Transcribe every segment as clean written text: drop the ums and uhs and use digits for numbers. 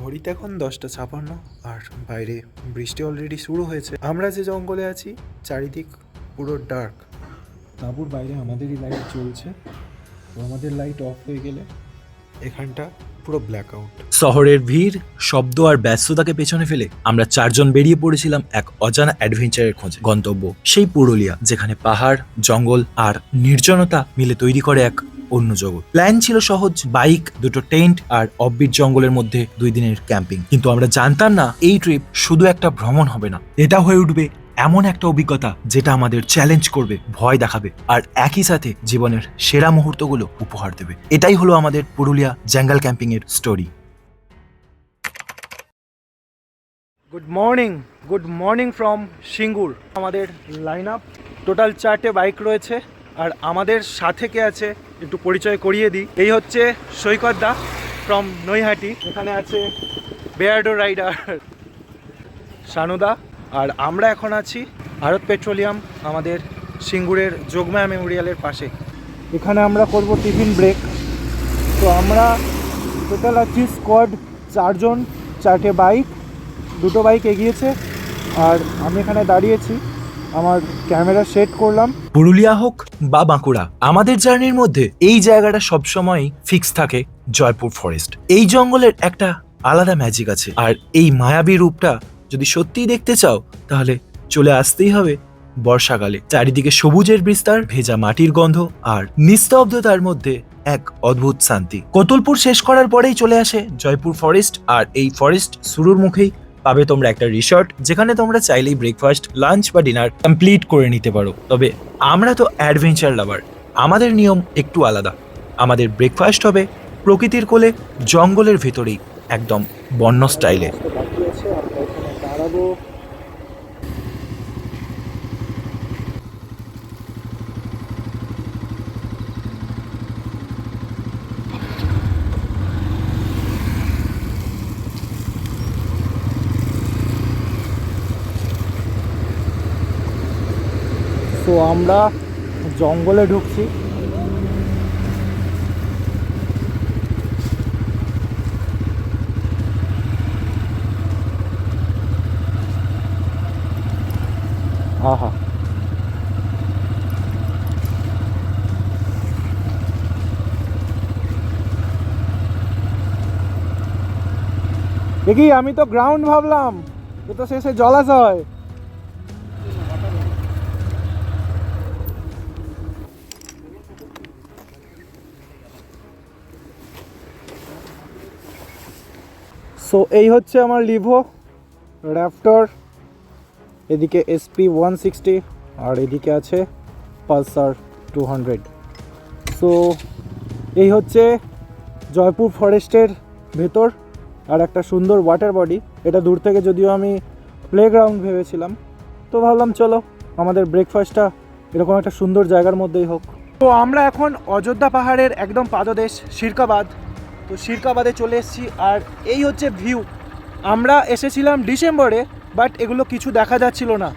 ঘড়িতে এখন 10:56 আর বাইরে বৃষ্টি অলরেডি শুরু হয়েছে। আমরা যে জঙ্গলে আছি চারিদিক পুরো ডার্ক। তাঁবুর বাইরে আমাদেরই লাইট জ্বলছে, তো আমাদের লাইট অফ হয়ে গেলে এখানটা পুরো ব্ল্যাক আউট। শহরের ভিড়, শব্দ আর ব্যস্ততাকে পেছনে ফেলে আমরা চারজন বেরিয়ে পড়েছিলাম এক অজানা অ্যাডভেঞ্চারের খোঁজে। গন্তব্য সেই পুরুলিয়া, যেখানে পাহাড়, জঙ্গল আর নির্জনতা মিলে তৈরি করে এক অন্য জগৎ। প্ল্যান ছিল সহজ, বাইক, দুটো টেন্ট আর অফবিট জঙ্গলের মধ্যে 2 দিনের ক্যাম্পিং। কিন্তু আমরা জানতাম না এই ট্রিপ শুধু একটা ভ্রমণ হবে না, এটা হয়ে উঠবে এমন একটা অভিজ্ঞতা যেটা আমাদের চ্যালেঞ্জ করবে, ভয় দেখাবে আর একই সাথে জীবনের সেরা মুহূর্তগুলো উপহার দেবে। এটাই হলো আমাদের পুরুলিয়া জঙ্গল ক্যাম্পিং এর story. Good morning from Singur. আমাদের লাইন আপ টোটাল 4টে বাইক রয়েছে। আর আমাদের সাথে কে আছে একটু পরিচয় করিয়ে দিই। এই হচ্ছে সৈকত দা ফ্রম নৈহাটি, এখানে আছে বেয়ার্ডো রাইডার শানুদা, আর আমরা এখন আছি ভারত পেট্রোলিয়াম আমাদের সিঙ্গুরের যোগমায়া মেমোরিয়ালের পাশে। এখানে আমরা করব টিফিন ব্রেক। তো আমরা টোটাল আছি স্কোয়াড 4 জন, 4টে বাইক, 2টো বাইক এগিয়েছে আর আমি এখানে দাঁড়িয়েছি, আমার ক্যামেরা সেট করলাম। পুরুলিয়া হোক বা বাঁকুড়া, আমাদের জার্নির মধ্যে এই জায়গাটা সবসময় ফিক্স থাকে, জয়পুর ফরেস্ট। এই জঙ্গলের একটা আলাদা ম্যাজিক আছে, আর এই মায়াবী রূপটা যদি সত্যিই দেখতে চাও তাহলে চলে আসতেই হবে বর্ষাকালে। চারিদিকে সবুজের বিস্তার, ভেজা মাটির গন্ধ আর নিস্তব্ধতার মধ্যে এক অদ্ভুত শান্তি। কোতুলপুর শেষ করার পরেই চলে আসে জয়পুর ফরেস্ট, আর এই ফরেস্ট শুরুর মুখেই পাবে তোমরা একটা রিসর্ট, যেখানে তোমরা চাইলেই ব্রেকফাস্ট, লাঞ্চ বা ডিনার কমপ্লিট করে নিতে পারো। তবে আমরা তো অ্যাডভেঞ্চার লাভার, আমাদের নিয়ম একটু আলাদা। আমাদের ব্রেকফাস্ট হবে প্রকৃতির কোলে, জঙ্গলের ভেতরেই, একদম বন্য স্টাইলে। তো আমরা জঙ্গলে ঢুকছি। আহা, দেখি আমি তো গ্রাউন্ড ভাবলাম, এ তো শেষে জলাশয়। সো এই হচ্ছে আমার লিভো র্যাপটর, এদিকে SP 160 আর এদিকে আছে পালসার 200। সো এই হচ্ছে জয়পুর ফরেস্টের ভেতর আর একটা সুন্দর ওয়াটার বডি। এটা দূর থেকে যদিও আমি প্লেগ্রাউন্ড ভেবেছিলাম, তো ভাবলাম চলো আমাদের ব্রেকফাস্টটা এরকম একটা সুন্দর জায়গার মধ্যেই হোক। তো আমরা এখন অযোধ্যা পাহাড়ের একদম পাদদেশ শিরকাবাদ। তো শিরকাবাদে চলে এসেছি আর এই হচ্ছে ভিউ। আমরা এসেছিলাম ডিসেম্বরে, বাট এগুলো কিছু দেখা যাচ্ছিল না।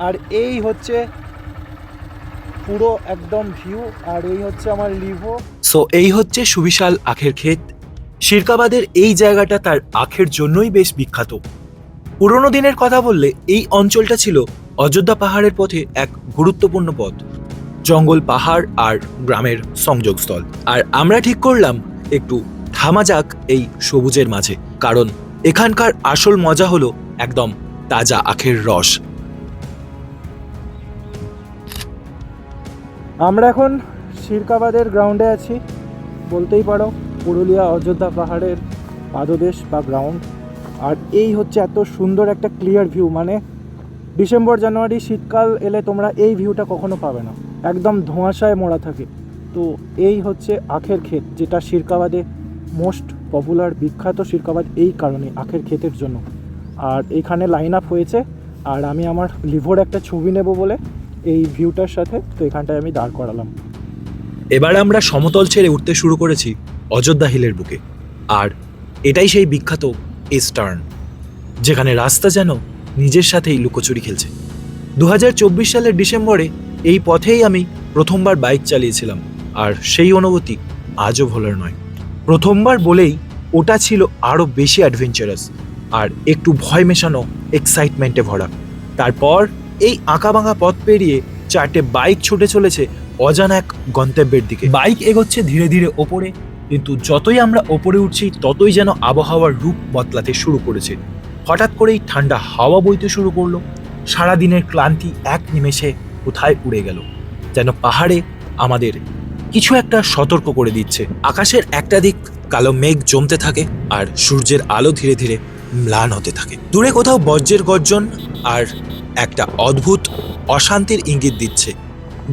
আর এই হচ্ছে পুরো একদম ভিউ, আর এই হচ্ছে আমার লিভো। সো এই হচ্ছে সুবিশাল আখের ক্ষেত। শিরকাবাদের এই জায়গাটা তার আখের জন্যই বেশ বিখ্যাত। পুরোনো দিনের কথা বললে এই অঞ্চলটা ছিল অযোধ্যা পাহাড়ের পথে এক গুরুত্বপূর্ণ পথ, জঙ্গল, পাহাড় আর গ্রামের সংযোগস্থল। আর আমরা ঠিক করলাম একটু থামা যাক এই সবুজের মাঝে, কারণ এখানকার আসল মজা হলো একদম তাজা আখের রস। আমরা এখন শিরকাবাদের গ্রাউন্ডে আছি, বলতেই পারো পুরুলিয়া অযোধ্যা পাহাড়ের পাদদেশ বা গ্রাউন্ড। আর এই হচ্ছে এত সুন্দর একটা ক্লিয়ার ভিউ, মানে ডিসেম্বর, জানুয়ারি, শীতকাল এলে তোমরা এই ভিউটা কখনো পাবে না, একদম ধোঁয়াশায় মোড়া থাকে। তো এই হচ্ছে আখের ক্ষেত, যেটা শিরকাবাদে মোস্ট পপুলার, বিখ্যাত শিরকাবাদ এই কারণে আখের ক্ষেতের জন্য। আর এইখানে লাইন আপ হয়েছে, আর আমি আমার লিভোর একটা ছবি নেব বলে এই ভিউটার সাথে, তো এখানটায় আমি দাঁড় করালাম। এবার আমরা সমতল ছেড়ে উঠতে শুরু করেছি অযোধ্যা হিলের বুকে, আর এটাই সেই বিখ্যাত ইস্টার্ন, যেখানে রাস্তা যেন নিজের সাথেই লুকোচুরি খেলছে। 2024 সালের ডিসেম্বরে এই পথেই আমি প্রথমবার বাইক চালিয়েছিলাম, আর সেই অনুভূতি আজও ভোলার নয়। প্রথমবার বলেই ওটা ছিল আরও বেশি অ্যাডভেঞ্চারাস আর একটু ভয় মেশানো এক্সাইটমেন্টে ভরা। তারপর এই আঁকাবাঁকা পথ পেরিয়ে 4টে বাইক ছুটে চলেছে অজানা এক গন্তব্যের দিকে। বাইক এগোচ্ছে ধীরে ধীরে ওপরে, কিন্তু যতই আমরা ওপরে উঠছি ততই যেন আবহাওয়ার রূপ বদলাতে শুরু করেছে। হঠাৎ করেই ঠান্ডা হাওয়া বইতে শুরু করলো। সারাদিনের ক্লান্তি এক নিমেষে কোথায় উড়ে গেল, যেন পাহাড়ে আমাদের কিছু একটা সতর্ক করে দিচ্ছে। আকাশের একটা দিক কালো মেঘ জমতে থাকে আর সূর্যের আলো ধীরে ধীরে ম্লান হতে থাকে। দূরে কোথাও বজ্রের গর্জন আর একটা অদ্ভুত অশান্তির ইঙ্গিত দিচ্ছে।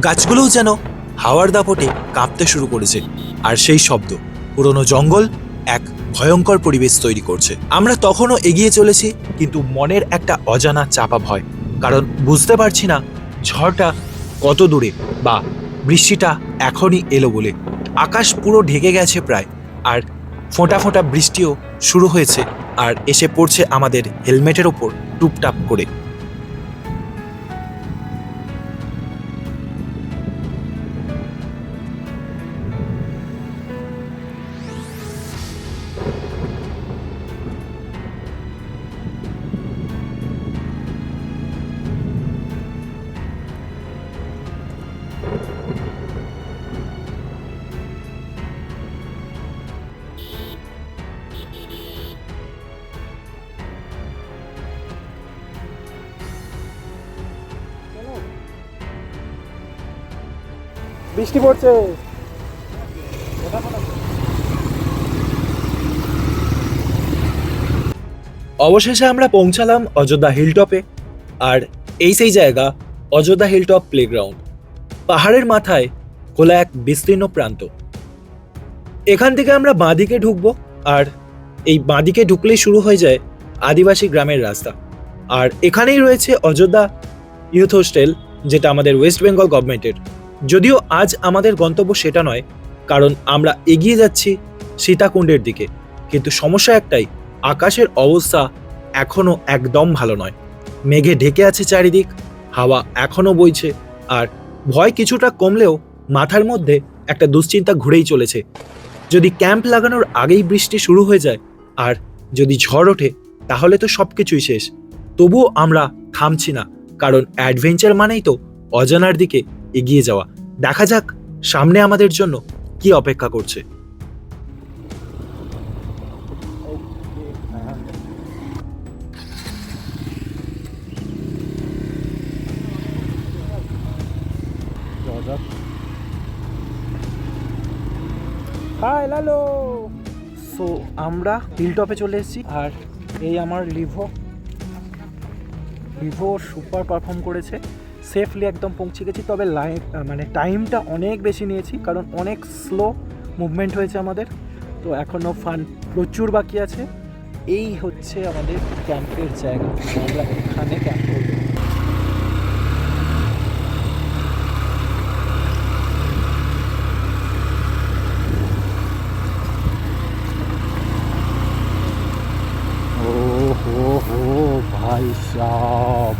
গাছগুলোও যেন হাওয়ার দাপটে কাঁপতে শুরু করেছে, আর সেই শব্দ পুরনো জঙ্গল এক ভয়ঙ্কর পরিবেশ তৈরি করছে। আমরা তখনও এগিয়ে চলেছি, কিন্তু মনের একটা অজানা চাপা ভয়, কারণ বুঝতে পারছি না ঝড়টা কত দূরে বা বৃষ্টিটা এখনই এলো বলে। আকাশ পুরো ঢেকে গেছে প্রায়, আর ফোঁটা ফোঁটা বৃষ্টিও শুরু হয়েছে আর এসে পড়ছে আমাদের হেলমেটের ওপর টুপটাপ করে। বৃষ্টি পড়ছে। অবশেষে আমরা পৌঁছালাম অযোধ্যা হিলটপে, আর এই সেই জায়গা অযোধ্যা হিলটপ প্লেগ্রাউন্ড। পাহাড়ের মাথায় খোলা এক বিস্তীর্ণ প্রান্ত। এখান থেকে আমরা বাঁদিকে ঢুকবো, আর এই বাঁদিকে ঢুকলেই শুরু হয়ে যায় আদিবাসী গ্রামের রাস্তা। আর এখানেই রয়েছে অযোধ্যা ইউথ হোস্টেল, যেটা আমাদের ওয়েস্ট বেঙ্গল গভর্নমেন্টের। যদিও আজ আমাদের গন্তব্য সেটা নয়, কারণ আমরা এগিয়ে যাচ্ছি সীতাকুণ্ডের দিকে। কিন্তু সমস্যা একটাই, আকাশের অবস্থা এখনো একদম ভালো নয়। মেঘে ঢেকে আছে চারিদিক, হাওয়া এখনো বইছে, আর ভয় কিছুটা কমলেও মাথার মধ্যে একটা দুশ্চিন্তা ঘুরেই চলেছে। যদি ক্যাম্প লাগানোর আগেই বৃষ্টি শুরু হয়ে যায় আর যদি ঝড় ওঠে, তাহলে তো সবকিছুই শেষ। তবুও আমরা থামছি না, কারণ অ্যাডভেঞ্চার মানেই তো অজানার দিকে এগিয়ে যাওয়া। দেখা যাক সামনে আমাদের জন্য কি অপেক্ষা করছে। হাই লালো। সো আমরা হিলটপে চলে এসেছি, আর এই আমার লিভো সুপার পারফর্ম করেছে। সেফলি একদম পৌঁছে গেছি, তবে টাইমটা অনেক বেশি নিয়েছি, কারণ অনেক স্লো মুভমেন্ট হয়েছে আমাদের। তো এখনও ফান প্রচুর বাকি আছে। এই হচ্ছে আমাদের ক্যাম্পের জায়গা, আমরা এখানে ক্যাম্প করব। भाई साहब,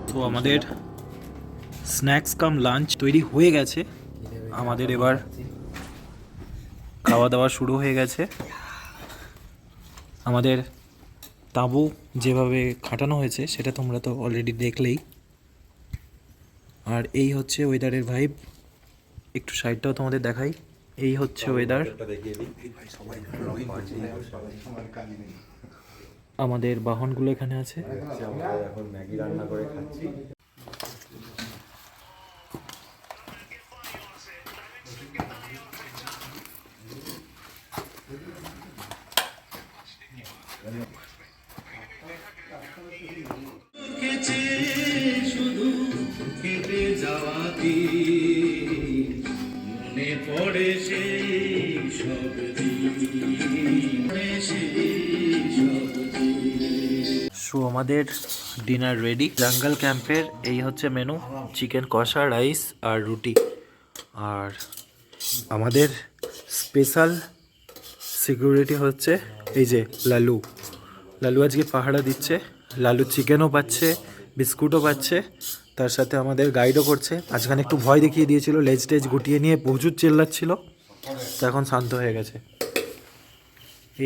তো আমাদের স্ন্যাক্স কাম লাঞ্চ তৈরি হয়ে গেছে। আমাদের এবার খাওয়া দাওয়া শুরু হয়ে গেছে। আমাদের তাঁবু যেভাবে খাটানো হয়েছে সেটা তোমরা তো অলরেডি দেখলেই। আর এই হচ্ছে ওয়েদারের ভাইব। একটু সাইডটাও তোমাদের দেখাই। এই হচ্ছে ওয়েদার। আমাদের বাহনগুলো এখানে আছে। এখন ম্যাগি রান্না করে খাচ্ছি। শুধু কেটে যাওয়া দিন, মনে পড়ে সেই সব সো আমাদের ডিনার রেডি। জঙ্গল ক্যাম্পের এই হচ্ছে মেনু: চিকেন কষা, রাইস আর রুটি। আর আমাদের স্পেশাল সিকিউরিটি হচ্ছে এই যে লালু। লালু আজকে পাহারা দিচ্ছে। লালু চিকেনও পাচ্ছে, বিস্কুটও পাচ্ছে, তার সাথে আমাদের গাইডও করছে। মাঝখানে একটু ভয় দেখিয়ে দিয়েছিল, লেজ টেজ গুটিয়ে নিয়ে প্রচুর চেল্লাচ্ছিল, তো এখন শান্ত হয়ে গেছে।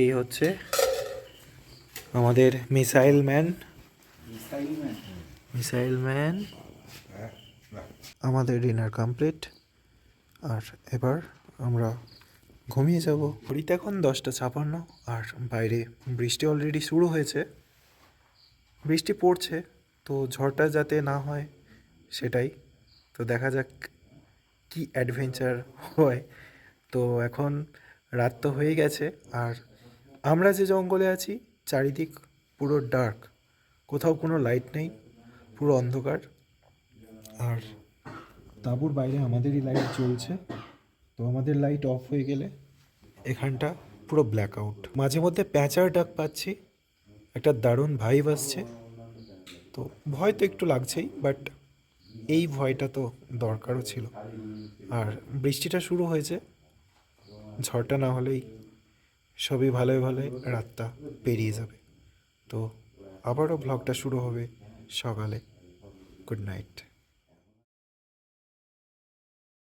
এই হচ্ছে আমাদের মিসাইল ম্যান। আমাদের ডিনার কমপ্লিট, আর এবার আমরা ঘুমিয়ে যাব। ঘড়িতে এখন 10:56, আর বাইরে বৃষ্টি অলরেডি শুরু হয়েছে। বৃষ্টি পড়ছে, তো ঝড়টা যাতে না হয় সেটাই। তো দেখা যাক কি অ্যাডভেঞ্চার হয়। তো এখন রাত তো হয়ে গেছে, আর আমরা যে জঙ্গলে আছি চারিদিক পুরো ডার্ক, কোথাও কোনো লাইট নেই, পুরো অন্ধকার। আর তাঁবুর বাইরে আমাদেরই লাইট জ্বলছে, তো আমাদের লাইট অফ হয়ে গেলে এখানটা পুরো ব্ল্যাক আউট। মাঝে মধ্যে প্যাঁচার ডাক পাচ্ছি, একটা দারুণ ভাইব আসছে। তো ভয় তো একটু লাগছেই, বাট এই ভয়টা তো দরকারও ছিল। আর বৃষ্টিটা শুরু হয়েছে, ঝড়টা না হলেই সবই ভালোই ভালোই রাতটা পেরিয়ে যাবে। তো আবারও ব্লগটা শুরু হবে সকালে। Good night.